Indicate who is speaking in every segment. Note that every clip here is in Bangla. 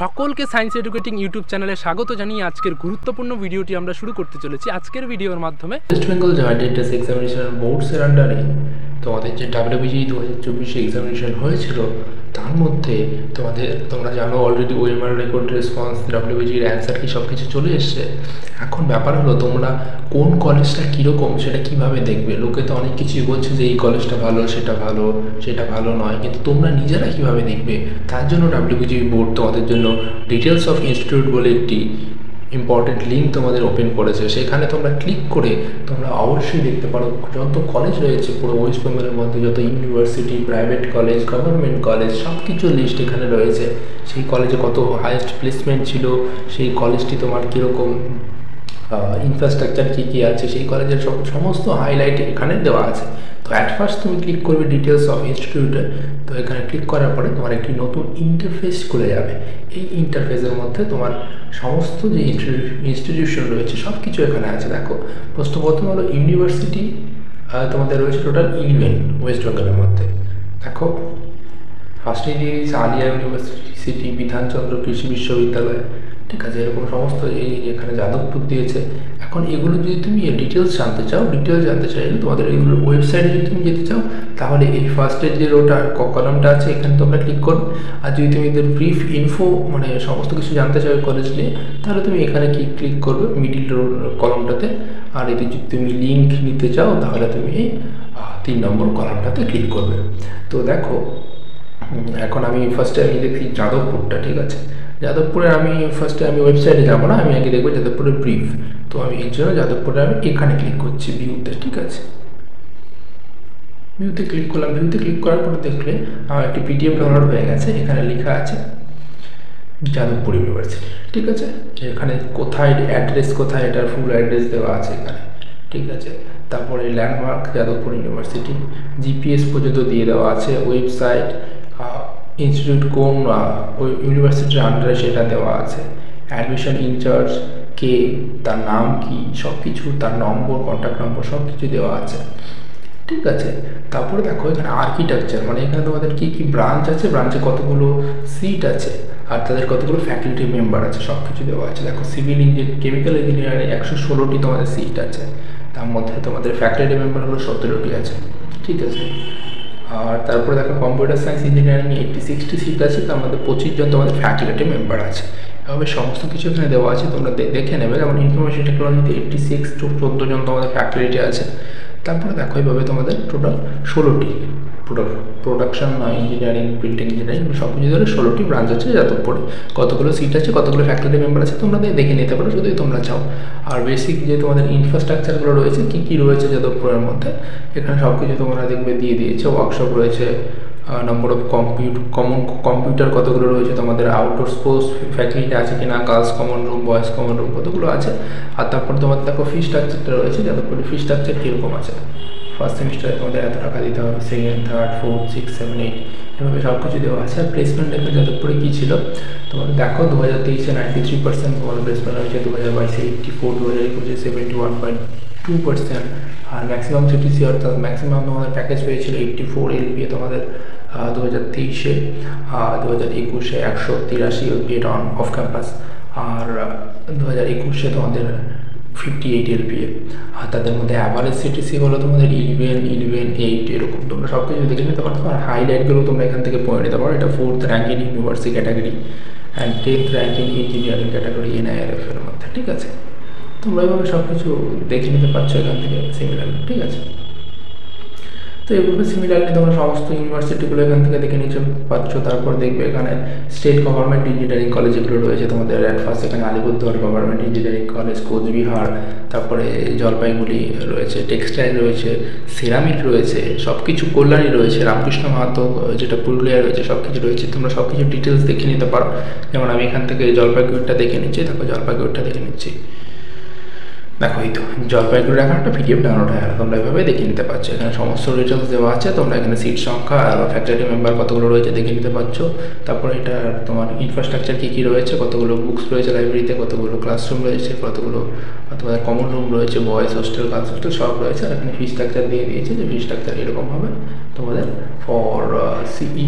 Speaker 1: সকলকে সায়েন্স এডুকেটিং ইউটিউব চ্যানেলে স্বাগত জানিয়ে আজকের গুরুত্বপূর্ণ ভিডিওটি আমরা শুরু করতে চলেছি। আজকের ভিডিওর মাধ্যমে
Speaker 2: West Bengal joint entrance examination বোর্ডসের আন্ডারে তোমাদের যে WBG 2024 এক্সামিনেশন হয়েছিল তার মধ্যে তোমরা জানো অলরেডি ওএমআর রেকর্ড রেসপন্স WBGর অ্যান্সার কি সব কিছু চলে এসছে। এখন ব্যাপার হলো তোমরা কোন কলেজটা কীরকম সেটা কিভাবে দেখবে। লোকে তো অনেক কিছুই বলছে যে এই কলেজটা ভালো, সেটা ভালো নয়, কিন্তু তোমরা নিজেরা কিভাবে দেখবে তার জন্য WBG বোর্ড তোমাদের জন্য ডিটেলস অফ ইনস্টিটিউট বলে একটি ইম্পর্টেন্ট লিঙ্ক তোমাদের ওপেন করেছে। সেখানে তোমরা ক্লিক করে তোমরা অবশ্যই দেখতে পারো যত কলেজ রয়েছে পুরো ওয়েস্ট বেঙ্গলের মধ্যে, যত university, private college, government college, সব কিছু লিস্ট এখানে রয়েছে। সেই কলেজে কত হাইয়েস্ট প্লেসমেন্ট ছিল, সেই কলেজটি তোমার কীরকম ইনফ্রাস্ট্রাকচার কী আছে, সেই কলেজের সমস্ত হাইলাইট এখানে দেওয়া আছে। তো অ্যাট ফার্স্ট তুমি ক্লিক করবে ডিটেলস অফ ইনস্টিটিউটে। তো এখানে ক্লিক করার পরে তোমার একটি নতুন ইন্টারফেস খুলে যাবে। এই ইন্টারফেসের মধ্যে তোমার সমস্ত যে ইনস্টিটিউশন রয়েছে সব কিছু এখানে আছে। দেখো প্রথম হলো ইউনিভার্সিটি, তোমাদের রয়েছে টোটাল 11 ওয়েস্ট বেঙ্গলের মধ্যে। দেখো ফার্স্টে দিয়ে দিয়েছে আলিয়া ইউনিভার্সিটি, বিধানচন্দ্র কৃষি বিশ্ববিদ্যালয়, ঠিক আছে, এরকম সমস্ত এই এখানে যাদবপুর দিয়েছে। এখন এগুলো যদি তুমি ডিটেলস জানতে চাইলে তোমাদের এইগুলোর ওয়েবসাইটে যদি তুমি যেতে চাও তাহলে এই ফার্স্টের যে রোটা কলামটা আছে এখানে তোমরা ক্লিক করো। আর যদি তুমি এদের ব্রিফ ইনফো মানে সমস্ত কিছু জানতে চাও কলেজ নিয়ে তাহলে তুমি এখানে ক্লিক করবে মিডিল কলামটাতে। আর যদি তুমি লিঙ্ক নিতে চাও তাহলে তুমি এই 3 নম্বর কলামটাতে ক্লিক করবে। তো দেখো এখন আমি ফার্স্টে দেখি যাদবপুরটা, ঠিক আছে। যাদবপুরে আমি ওয়েবসাইটে যাবো না, আমি আগে দেখবো যাদবপুরের ব্রিফ। তো আমি এর জন্য যাদবপুরে আমি এখানে ক্লিক করছি ভিউতে, ঠিক আছে। ভিউতে ক্লিক করলাম। ভিউতে ক্লিক করার পরে দেখলে আমার একটি PDF ডাউনলোড হয়ে গেছে। এখানে লেখা আছে যাদবপুর ইউনিভার্সিটি, ঠিক আছে। এখানে কোথায় অ্যাড্রেস, কোথায় এটার ফুল অ্যাড্রেস দেওয়া আছে এখানে, ঠিক আছে। তারপরে ল্যান্ডমার্ক যাদবপুর ইউনিভার্সিটি, GPS পর্যন্ত দিয়ে দেওয়া আছে, ওয়েবসাইট, ইনস্টিটিউট কোন ইউনিভার্সিটির আন্ডারে সেটা দেওয়া আছে, অ্যাডমিশন ইনচার্জ কে, তার নাম কি, সব কিছু, তার নম্বর, কন্ট্যাক্ট নম্বর সব কিছু দেওয়া আছে, ঠিক আছে। তারপরে দেখো এখানে আর্কিটেকচার, মানে এখানে তোমাদের কী কী ব্রাঞ্চ আছে, ব্রাঞ্চে কতগুলো সিট আছে আর তাদের কতগুলো ফ্যাকাল্টি মেম্বার আছে সব কিছু দেওয়া আছে। দেখো সিভিল ইঞ্জিনিয়ারিং, কেমিক্যাল ইঞ্জিনিয়ারিং 116টি তোমাদের সিট আছে, তার মধ্যে তোমাদের ফ্যাকাল্টি মেম্বার হলো 17টি আছে, ঠিক আছে। আর তারপরে দেখো কম্পিউটার সায়েন্স ইঞ্জিনিয়ারিং 86টি সিট আছে, তার মধ্যে 25 জন তোমাদের ফ্যাকাল্টি মেম্বার আছে। এভাবে সমস্ত কিছু এখানে দেওয়া আছে, তোমরা দেখে নেবে। যেমন ইনফরমেশন টেকনোলজিতে 86 টো 14 জন তোমাদের ফ্যাকাল্টি আছে। তারপরে দেখো এইভাবে তোমাদের টোটাল 16টি প্রোডাকশন ইঞ্জিনিয়ারিং, প্রিন্টিং ইঞ্জিনিয়ারিং সব কিছু ধরে 16টি ব্রাঞ্চ আছে যাদবপুরে। কতগুলো সিট আছে, কতগুলো ফ্যাকাল্টি মেম্বার আছে তোমরা দেখে নিতে পারো যদি তোমরা চাও। আর বেসিক যে তোমাদের ইনফ্রাস্ট্রাকচারগুলো রয়েছে কী রয়েছে যাদবপুরের মধ্যে এখানে সব কিছু তোমরা দেখবে দিয়ে দিয়েছে। ওয়ার্কশপ রয়েছে, নম্বর অফ কম্পিউটার কতগুলো রয়েছে, তোমাদের আউটডোর স্পোর্টস ফ্যাসিলিটি আছে কিনা, girls common room, boys common room কতগুলো আছে। আর তারপর তোমাদের দেখো ফি স্ট্রাকচারটা রয়েছে, যাদবপুরের ফি স্ট্রাকচার কীরকম আছে। ফার্স্ট সেমিস্টারে তোমাদের এত টাকা দিতে হবে, সেকেন্ড, থার্ড, 4, 6, 7, 8 এভাবে সব কিছু দেওয়া আছে। আর প্লেসমেন্ট লেভেল যাদবপুরে কী ছিল তোমাদের দেখো 2023-এ 93% তোমাদের প্লেসমেন্ট হয়েছে, 2022-এ 84, 2021-এ 71.2%। আর ম্যাক্সিমাম সিটিসি অর্থাৎ ম্যাক্সিমাম তোমাদের প্যাকেজ পেয়েছিল 84 LPA তোমাদের 2023-এ, 2021-এ 183 LPA অফ ক্যাম্পাস, আর 2021-এ তোমাদের 58 LPA। আর তাদের মধ্যে অ্যাভারেজ সিটিসি হলো তোমাদের 11, 8 এরকম। তোমরা সব কিছু দেখে নিতে পারো। আর হাইলাইটগুলো তোমরা এখান থেকে পড়ে নিতে পারো। এটা 4th rank in university category and 10th rank in engineering category NIRF এর মধ্যে, ঠিক আছে। তোমরা এইভাবে সব কিছু দেখে নিতে পারছো এখান থেকে সিমিলারলি, ঠিক আছে। তো এইভাবে সিমিলারলি তোমরা সমস্ত ইউনিভার্সিটিগুলো এখান থেকে দেখে নিতে পারছো। তারপর দেখবে এখানে স্টেট গভর্নমেন্ট ইঞ্জিনিয়ারিং কলেজ যেগুলো রয়েছে তোমাদের অ্যাট ফার্স্ট এখানে Alipurduar government engineering college, Cooch Behar, তারপরে জলপাইগুড়ি রয়েছে, টেক্সটাইল রয়েছে, সিরামিক রয়েছে, সব কিছু, কল্যাণী রয়েছে, রামকৃষ্ণ মাহাতো যেটা পুরুলিয়া রয়েছে, সব কিছু রয়েছে। তোমরা সব কিছু ডিটেলস দেখে নিতে পারো। যেমন আমি এখান থেকে জলপাইগুড়িটা দেখে নিচ্ছি, দেখো জলপাইগুড়িটা দেখে নিচ্ছি। দেখো এই তো জলপাইগুড়ির এখন একটা পিডিএফ ডাউনলোড হয়ে গেল, তোমরা এভাবে দেখে নিতে পারছো। এখানে সমস্ত ডিটেলস দেওয়া আছে, তোমরা এখানে সিট সংখ্যা আর ফ্যাকাল্টি মেম্বার কতগুলো রয়েছে দেখে নিতে পারছো। তারপরে এটা তোমার ইনফ্রাস্ট্রাকচার কী কী রয়েছে, কতগুলো বুকস রয়েছে লাইব্রেরিতে, কতগুলো ক্লাসরুম রয়েছে, কতগুলো তোমাদের কমন রুম রয়েছে, বয়েজ হোস্টেল গার্লস হোস্টেল সব রয়েছে। আর এখানে ফি স্ট্রাকচার দিয়ে দিয়েছে, যে ফি স্ট্রাকচার এরকম হবে তোমাদের ফর সিইই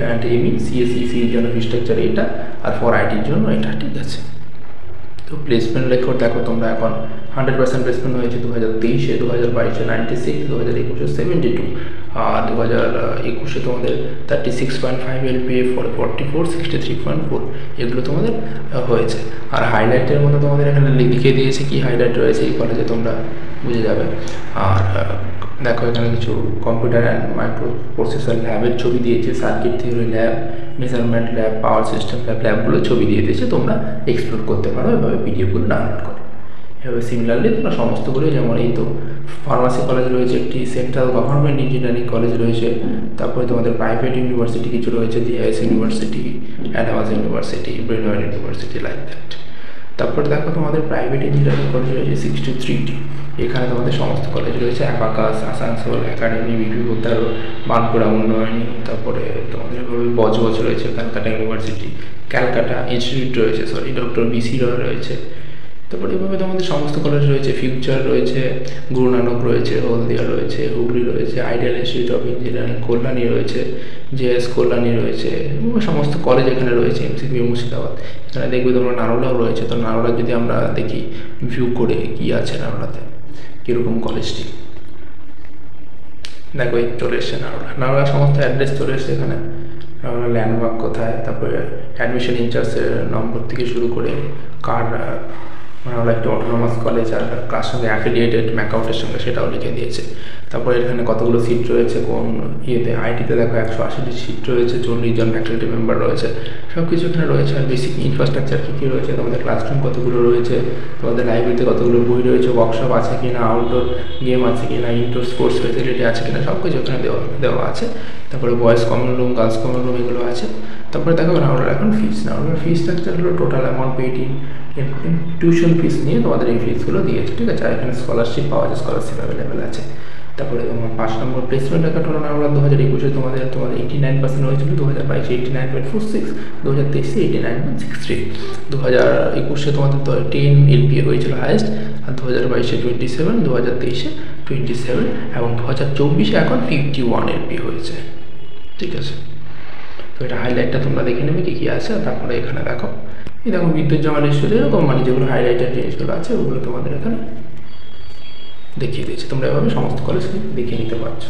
Speaker 2: অ্যান্ড এমই সিএসইসির জন্য ফি স্ট্রাকচার এটা, আর ফর আইটির জন্য এটা, ঠিক আছে। তো প্লেসমেন্ট রেকর্ড দেখো তোমরা এখন 100% প্লেসমেন্ট হয়েছে 2023-এ, 2022-এ 96, 2021-এ 72, আর 2021-এ তোমাদের 36.5 LPA, 44, 63.4 এগুলো তোমাদের হয়েছে। আর হাইলাইটের মতো তোমাদের এখানে লিখে দিয়েছে কি হাইলাইট রয়েছে এই কলেজে, তোমরা বুঝে যাবে। আর দেখো এখানে কিছু কম্পিউটার অ্যান্ড মাইক্রো প্রসেসর ল্যাবের ছবি দিয়েছে, circuit theory lab, measurement lab, power system ল্যাবগুলো ছবি দিয়ে দিয়েছে, তোমরা এক্সপ্লোর করতে পারো এভাবে পিডিএফগুলো ডাউনলোড করে। এভাবে সিমিলারলি তোমরা সমস্তগুলো, যেমন এই তো ফার্মাসি কলেজ রয়েছে, একটি সেন্ট্রাল গভর্নমেন্ট ইঞ্জিনিয়ারিং কলেজ রয়েছে, তারপরে তোমাদের প্রাইভেট ইউনিভার্সিটি কিছু রয়েছে, GIS university, advance university, Brainware university, like that. তারপরে দেখো তোমাদের প্রাইভেট ইঞ্জিনিয়ারিং কলেজ রয়েছে 63টি, এখানে তোমাদের সমস্ত কলেজ রয়েছে, Abacus, Asansol academy, BP Poddar, Bankura Unnayani, তারপরে তোমাদের বজবজ রয়েছে, ক্যালকাটা ইউনিভার্সিটি, ক্যালকাটা ইনস্টিটিউট রয়েছে, ডক্টর বিসি রয় রয়েছে। তারপরে এভাবে তোমাদের সমস্ত কলেজ রয়েছে, ফিউচার রয়েছে, গুরু নানক রয়েছে, হলদিয়া রয়েছে, হুগলি রয়েছে, ideal institute of engineering Kalyani রয়েছে, জেএস কল্যাণী রয়েছে, সমস্ত কলেজ এখানে রয়েছে, এমসিপি মুর্শিদাবাদ। এখানে দেখবে তোমরা নারোলাও রয়েছে। তো নারোলা যদি আমরা দেখি ভিউ করে কি আছে নারোলাতে, কীরকম কলেজটি, দেখো এই চলে এসছে নারোলা সমস্ত অ্যাড্রেস চলে এসছে এখানে, নারোলা ল্যান্ডমার্ক কোথায়, তারপরে অ্যাডমিশন ইনচার্জের নম্বর থেকে শুরু করে কার নারোলা একটি অটোনমাস কলেজ, আর কার সঙ্গে অ্যাফিলিয়েটেড ম্যাকাউটের সঙ্গে সেটাও লিখে দিয়েছে। তারপরে এখানে কতগুলো সিট রয়েছে, কোন ইয়েতে আইটিতে দেখো 180টি সিট রয়েছে, 40 জন ফ্যাকাল্টি মেম্বার রয়েছে, সব কিছু এখানে রয়েছে। আর বেসিক ইনফ্রাস্ট্রাকচার কী কী রয়েছে, তোমাদের ক্লাসরুম কতগুলো রয়েছে, তোমাদের লাইব্রেরিতে কতগুলো বই রয়েছে, ওয়ার্কশপ আছে কি না, আউটডোর গেম আছে কি না, ইনডোর স্পোর্টস ফেসিলিটি আছে কি না, সব কিছু এখানে দেওয়া আছে। তারপরে boys common room, girls common room এগুলো আছে। তারপরে দেখো নারোলার এখন ফিস, নারোলার ফিস স্ট্রাকচার হলো total amount paid in tuition fees নিয়ে তোমাদের এই ফিসগুলো দিয়েছে, ঠিক আছে। আর এখানে স্কলারশিপ পাওয়া যায়, স্কলারশিপ অ্যাভেলেবেল আছে। তারপরে তোমার 5 নম্বর প্লেসমেন্ট রেকর্ড হলো নারোলা 2021-এ তোমাদের 89% হয়েছিল, 2022-এ 89.46, 2023-এ 89.63, 2021-এ তোমাদের 10 LPA হয়েছিল হাইয়েস্ট, আর 2022-এ 27, 2023-এ 27, এবং 2024-এ এখন 51 LPA হয়েছে, ঠিক আছে। তো এটা হাইলাইটটা তোমরা দেখে নেবে কী কী আছে। তারপরে এখানে দেখো এই দেখো বিদ্যুৎ জমা লিস্ট, এরকম মানে যেগুলো হাইলাইটের জিনিসগুলো আছে ওগুলো তোমাদের এখানে দেখিয়ে দিয়েছে। তোমরা এভাবে সমস্ত কলেজ দেখে নিতে পারছো।